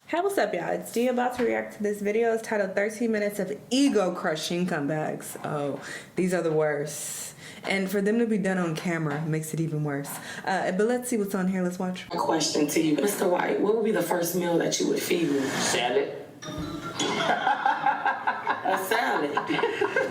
Hey, what's up, y'all? It's G about to react to this video. It's titled 13 Minutes of Ego-Crushing Comebacks. Oh, these are the worst. And for them to be done on camera makes it even worse. But let's see what's on here. Let's watch. A question to you, Mr. White. What would be the first meal that you would feed me? Salad. A salad.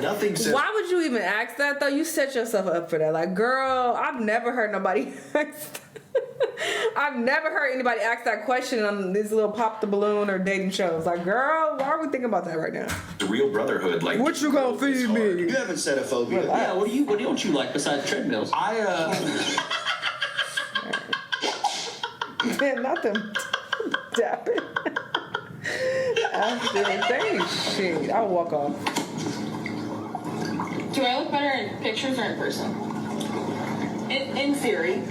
Nothing says. Why would you even ask that, though? You set yourself up for that. Like, girl, I've never heard nobody ask. I've never heard anybody ask that question on these little pop the balloon or dating shows. Like, girl, why are we thinking about that right now? The real brotherhood, like. What you gonna feed me? You haven't said a phobia. Yeah, what don't you like besides treadmills? Man, not them dapping. After they shit, I'll walk off. Do I look better in pictures or in person? In theory.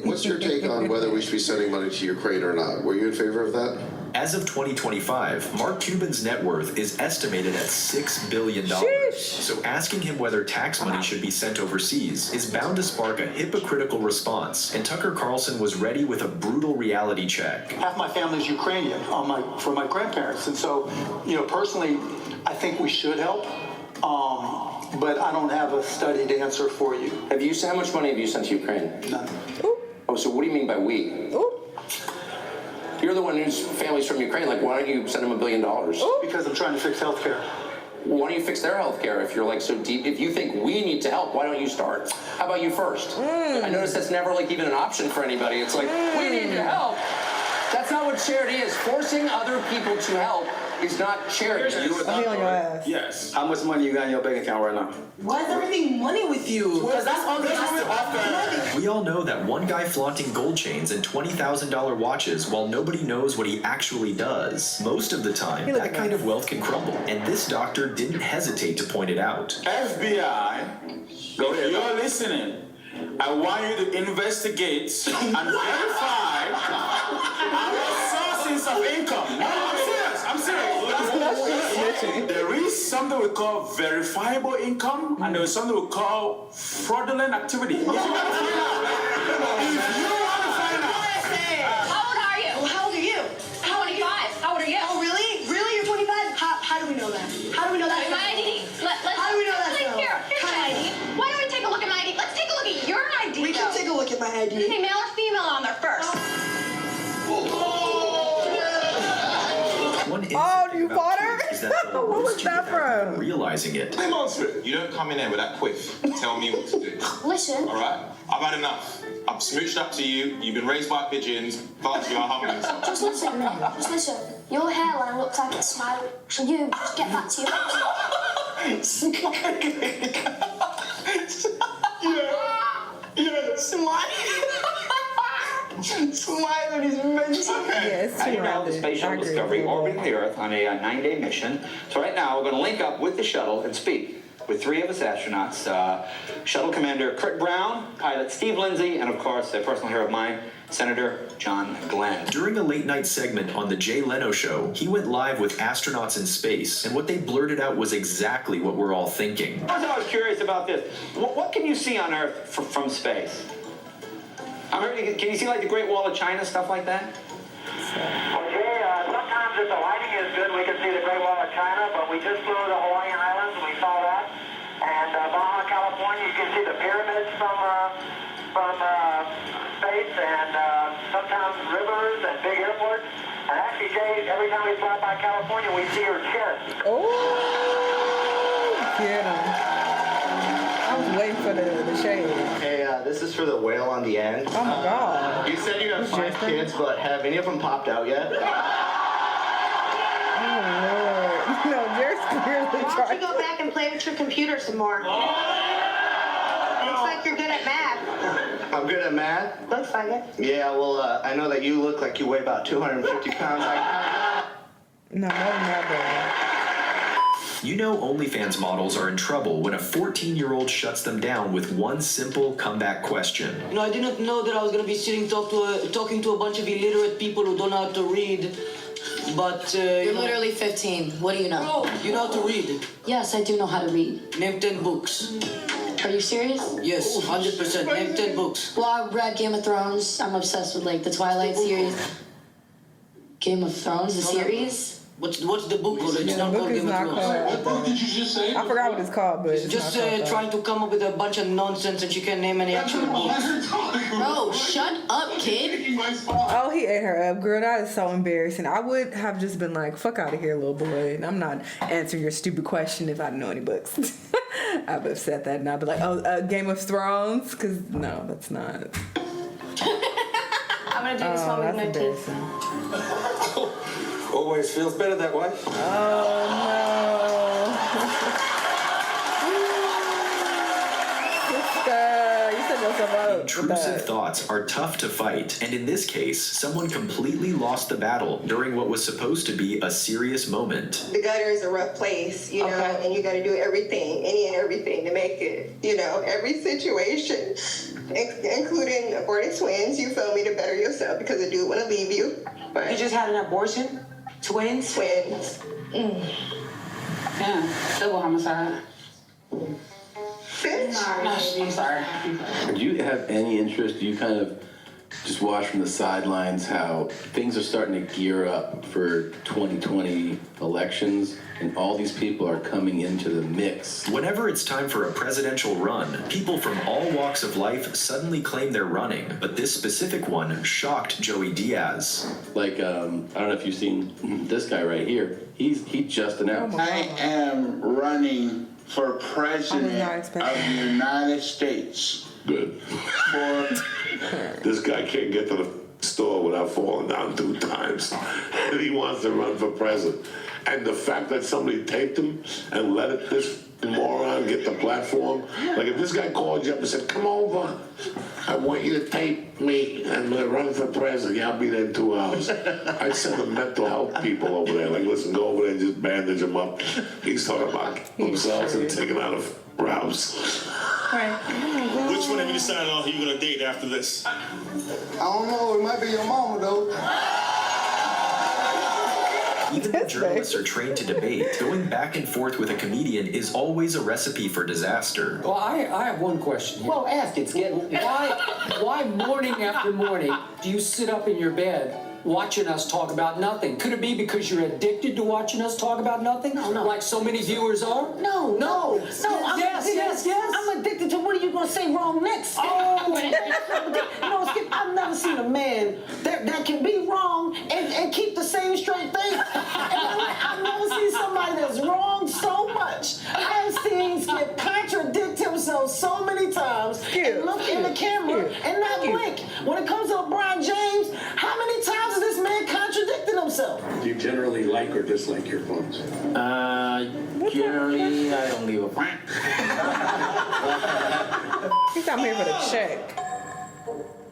What's your take on whether we should be sending money to Ukraine or not? Were you in favor of that? As of 2025, Mark Cuban's net worth is estimated at $6 billion. Sheesh. So asking him whether tax money should be sent overseas is bound to spark a hypocritical response. And Tucker Carlson was ready with a brutal reality check. Half my family's Ukrainian from my grandparents. And so, personally, I think we should help. But I don't have a studied answer for you. How much money have you sent to Ukraine? None. Ooh. Oh, so what do you mean by we? Ooh. You're the one whose family's from Ukraine. Like, why don't you send them $1 billion? Ooh. Because I'm trying to fix healthcare. Why don't you fix their healthcare if you're like so deep? If you think we need to help, why don't you start? How about you first? I notice that's never like even an option for anybody. It's like, we need to help. That's not what charity is. Forcing other people to help is not charity. I'll be on your ass. Yes. How much money you got in your bank account right now? Why is everything money with you? Because that's all they have to offer. We all know that one guy flaunting gold chains and $20,000 watches while nobody knows what he actually does. Most of the time, that kind of wealth can crumble. And this doctor didn't hesitate to point it out. FBI, if you're listening, I want you to investigate and verify our sources of income. No, I'm serious. There is something we call verifiable income, and there is something we call fraudulent activity. If you want to find out, How old are you? Well, how old are you? 25. How old are you? Oh, really? Really? You're 25? How do we know that? How do we know that? My ID. How do we know that? Here's my ID. Why don't we take a look at my ID? Let's take a look at your ID. We can take a look at my ID. Is it male or female on there first? One Oh, you bought her? is that the What was most that from? realizing it. You don't come in here with that quiff. Tell me what to do. Listen. All right? I've had enough. I've smooched up to you. You've been raised by pigeons. Part of you are humbling yourself. Just listen, man. Just listen. Your hairline looks like it's smiling. So you just get back to your Smiling is mental. Yes, As you know, the Space Shuttle Discovery orbiting the Earth on a 9-day mission. So right now, we're going to link up with the shuttle and speak with 3 of its astronauts. Shuttle Commander Kurt Brown, pilot Steve Lindsay, and of course, a personal hero of mine, Senator John Glenn. During a late-night segment on The Jay Leno Show, he went live with astronauts in space, and what they blurted out was exactly what we're all thinking. I was curious about this. What can you see on Earth from space? Can you see like the Great Wall of China, stuff like that? Well, Jay, sometimes if the lighting is good, we can see the Great Wall of China, but we just flew to the Hawaiian Islands and we saw that. And Baja California, you can see the pyramids from space, and sometimes rivers and big airports. And actually, Jay, every time we fly by California, we see your chest. Oh, get him. I was waiting for the shade. Hey, this is for the whale on the end. Oh my God. You said you have 5 kids, but have any of them popped out yet? Oh Lord. No, Jared's clearly Why don't trying. you go back and play with your computer some more? Looks like you're good at math. I'm good at math? Looks like it. Yeah, well, I know that you look like you weigh about 250 pounds. No, not bad. You know OnlyFans models are in trouble when a 14-year-old shuts them down with one simple comeback question. I didn't know that I was going to be talking to a bunch of illiterate people who don't know how to read. But, You're literally 15. What do you know? Oh, you know how to read? Yes, I do know how to read. Name 10 books. Are you serious? Yes, 100%. Name 10 books. Well, I read Game of Thrones. I'm obsessed with, like, the Twilight series. Game of Thrones, the series? What's the book called? It's Yeah, not the book called is Game of not Thrones. called. What book did you just say? I forgot what it's called, but it's Just not called that. trying to come up with a bunch of nonsense and she can't name any actual books. Bro, shut up, kid. Oh, he ate her up, girl. That is so embarrassing. I would have just been like, fuck out of here, little boy. And I'm not answering your stupid question if I didn't know any books. I would have said that and I'd be like, Game of Thrones? Because, no, that's not. I'm gonna do this one with no teeth. Always feels better that way. Intrusive thoughts are tough to fight, and in this case, someone completely lost the battle during what was supposed to be a serious moment. The gutter is a rough place, you know, and you got to do everything, any and everything to make it, you know, every situation, including aborted twins, you feel me, to better yourself because a dude want to leave you. But You just had an abortion? Twins? Twins. Yeah, double homicide. I'm sorry. Do you have any interest? Do you kind of just watch from the sidelines how things are starting to gear up for 2020 elections and all these people are coming into the mix? Whenever it's time for a presidential run, people from all walks of life suddenly claim they're running, but this specific one shocked Joey Diaz. Like, I don't know if you've seen this guy right here. He just announced. I am running for president of the United States. Good. This guy can't get to the store without falling down 2 times. And he wants to run for president. And the fact that somebody taped him and let this moron get the platform. Like if this guy called you up and said, come over, I want you to tape me. I'm going to run for president. Yeah, I'll be there in 2 hours. I'd send the mental health people over there. Like, listen, go over there and just bandage him up. He's talking about themselves and taking out of routes. Which one have you decided on who you're going to date after this? I don't know. It might be your mama, though. Even though journalists are trained to debate, going back and forth with a comedian is always a recipe for disaster. Well, I have one question here. Well, ask it, Skip. Why morning after morning do you sit up in your bed watching us talk about nothing? Could it be because you're addicted to watching us talk about nothing? No. Like so many viewers are? No. Yes. I'm addicted to what are you going to say wrong next? Oh. Skip, I've never seen a man that can be wrong and keep the same straight face. I've never seen somebody that's wrong so much. I've seen Skip contradict himself so many times and look in the camera and not blink. When it comes to LeBron James, how many times has this man contradicted himself? Do you generally like or dislike your clones? Generally, I don't give a fuck. He's out here for the check.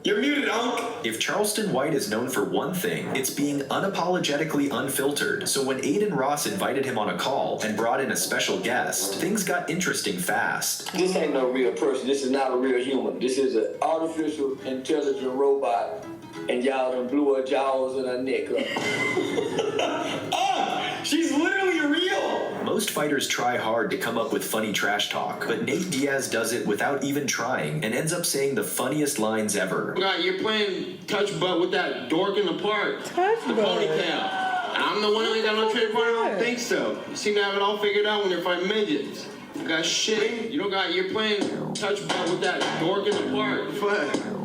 You're muted, Unc! If Charleston White is known for one thing, it's being unapologetically unfiltered. So when Aiden Ross invited him on a call and brought in a special guest, things got interesting fast. This ain't no real person. This is not a real human. This is an artificial intelligent robot, and y'all done blew her jaws and her neck up. She's literally real! Most fighters try hard to come up with funny trash talk, but Nate Diaz does it without even trying and ends up saying the funniest lines ever. God, you're playing touch butt with that dork in the park. The ponytail. I'm the one who ain't got no trade partner. I don't think so. You seem to have it all figured out when you're fighting midgets. You got shit. You're playing touch butt with that dork in the park.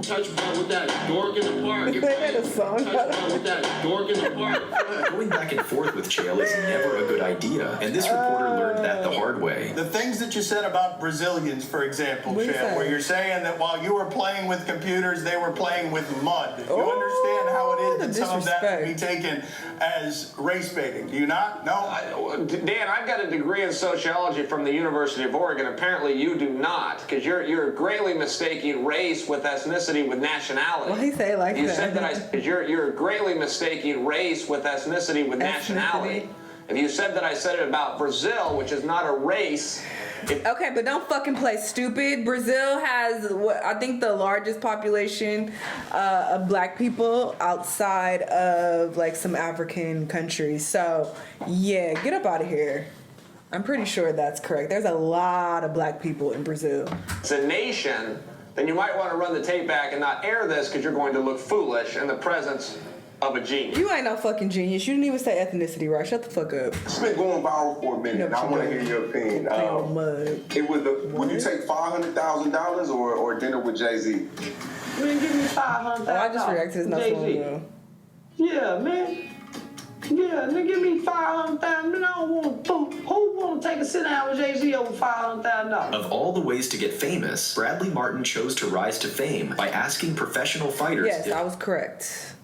Touch butt with that dork in the park. You're playing touch butt with that dork in the park. Going back and forth with Chael is never a good idea, and this reporter learned that the hard way. The things that you said about Brazilians, for example, Chael, where you're saying that while you were playing with computers, they were playing with mud. You understand how it is that some of that would be taken as race baiting. Do you not? No? Dan, I've got a degree in sociology from the University of Oregon. Apparently you do not, because you're greatly mistaking race with ethnicity with nationality. Well, he say it like you that. said that you're greatly mistaking race with ethnicity with nationality. If you said that I said it about Brazil, which is not a race. Okay, but don't fucking play stupid. Brazil has, I think, the largest population of black people outside of like some African countries. So, yeah, get up out of here. I'm pretty sure that's correct. There's a lot of black people in Brazil. It's a nation. Then you might want to run the tape back and not air this because you're going to look foolish in the presence of a genius. You ain't no fucking genius. You didn't even say ethnicity right. Shut the fuck up. It's been going viral for a minute. I want to hear your opinion. It was would you take $500,000 or dinner with Jay-Z? You didn't give me $500,000. I just reacted not so long ago. Yeah, man. Yeah, nigga, give me $500,000. I don't want who want to take a sit down with Jay-Z over $500,000? Of all the ways to get famous, Bradley Martin chose to rise to fame by asking professional fighters. Yes, I was correct.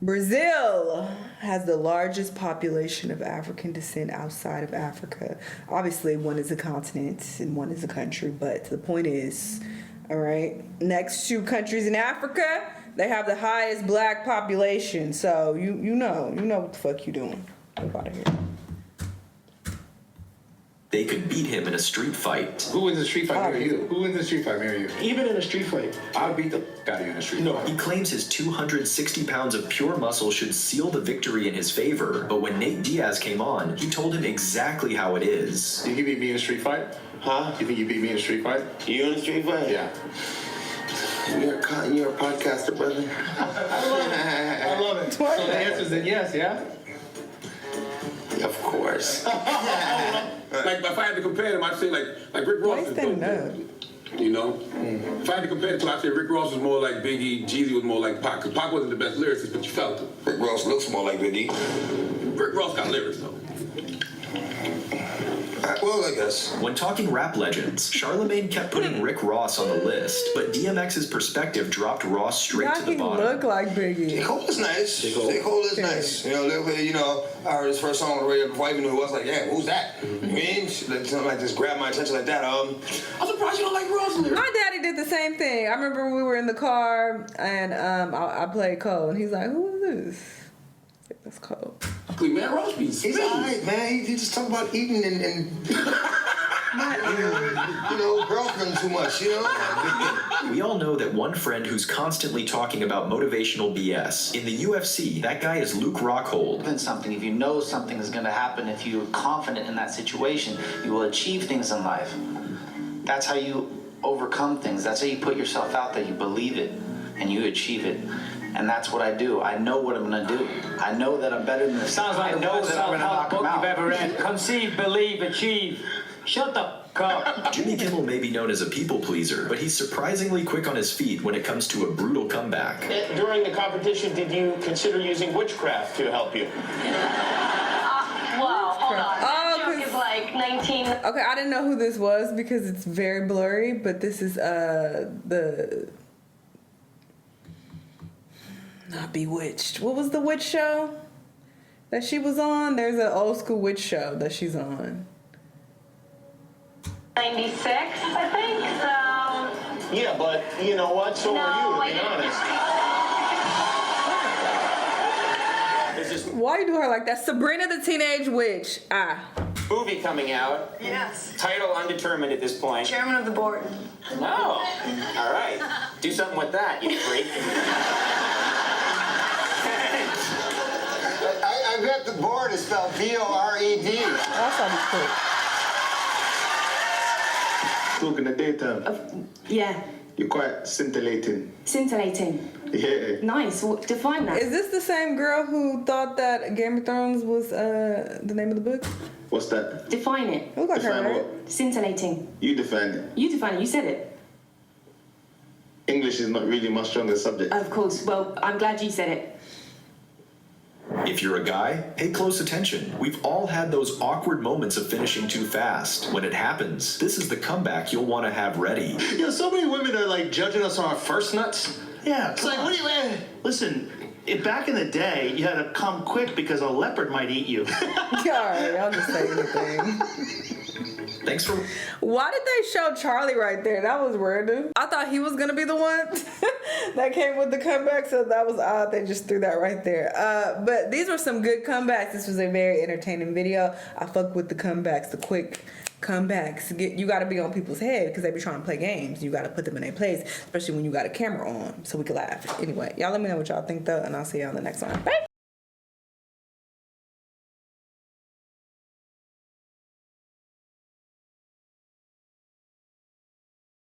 Brazil has the largest population of African descent outside of Africa. Obviously, one is a continent and one is a country, but the point is, all right, next two countries in Africa, they have the highest black population. So you know what the fuck you doing. Get out of here. They could beat him in a street fight. Who wins a street fight near you? Who wins a street fight near you? Even in a street fight, I would beat the out of you in a street fight. He claims his 260 pounds of pure muscle should seal the victory in his favor, but when Nate Diaz came on, he told him exactly how it is. You think you beat me in a street fight? Huh? You think you beat me in a street fight? You in a street fight? Yeah. You're a podcaster, brother. I love it. So the answer is then yes, yeah? Of course. Like if I had to compare them, I'd say like Rick Ross is dope. You know, if I had to compare the two, I'd say Rick Ross was more like Biggie, Jeezy was more like Pac. Because Pac wasn't the best lyricist, but you felt it. Rick Ross looks more like Biggie. Rick Ross got lyrics though. Well, I guess. When talking rap legends, Charlemagne kept putting Rick Ross on the list, but DMX's perspective dropped Ross straight to the bottom. Look like Biggie. J. Cole is nice. J. Cole is nice. You know, I heard his first song on the radio before I even knew who it was. Like, yeah, who's that? You mean? Something like this grabbed my attention like that. I'm surprised you don't like Ross lyrics. My daddy did the same thing. I remember we were in the car and I played Cole, and he's like, "Who is this?" That's Cole. Man, Ross be he's alright, man. He just talk about eating and girlfriend too much, you know? We all know that one friend who's constantly talking about motivational BS. In the UFC, that guy is Luke Rockhold. If you know something is going to happen, if you're confident in that situation, you will achieve things in life. That's how you overcome things. That's how you put yourself out there. You believe it and you achieve it. And that's what I do. I know what I'm going to do. I know that I'm better than this. Sounds like I know the that I'm going to knock book him out. you've ever read. Conceive, believe, achieve. Shut the fuck up. Jimmy Kimmel may be known as a people pleaser, but he's surprisingly quick on his feet when it comes to a brutal comeback. During the competition, did you consider using witchcraft to help you? Whoa, hold on. That joke is like 19. Okay, I didn't know who this was because it's very blurry, but this is the... Not Bewitched. What was the witch show that she was on? There's an old school witch show that she's on. 96, I think, so... Yeah, but you know what? So are you, to be honest. Why you do her like that? Sabrina the Teenage Witch. Movie coming out. Yes. Title undetermined at this point. Chairman of the board. No. All right. Do something with that, you freak. I bet the board is spelled B-O-R-E-D. That's how it's put. Talk in the daytime. Yeah. You're quite scintillating. Scintillating. Yeah. Nice. Define that. Is this the same girl who thought that Game of Thrones was the name of the book? What's that? Define it. Look like Define her, right? what? Scintillating. You define it. You define it. You said it. English is not really my strongest subject. Of course. Well, I'm glad you said it. If you're a guy, pay close attention. We've all had those awkward moments of finishing too fast. When it happens, this is the comeback you'll want to have ready. You know, so many women are like judging us on our first nuts. Yeah, it's like, what do you listen? Back in the day, you had to come quick because a leopard might eat you. Alright, I'll just say anything. Thanks for... Why did they show Charlie right there? That was random. I thought he was going to be the one that came with the comeback, so that was odd. They just threw that right there. But these were some good comebacks. This was a very entertaining video. I fuck with the comebacks, the quick comebacks. You got to be on people's head because they be trying to play games. You got to put them in their place, especially when you got a camera on so we can laugh. Anyway, y'all let me know what y'all think, though, and I'll see y'all in the next one. Bye.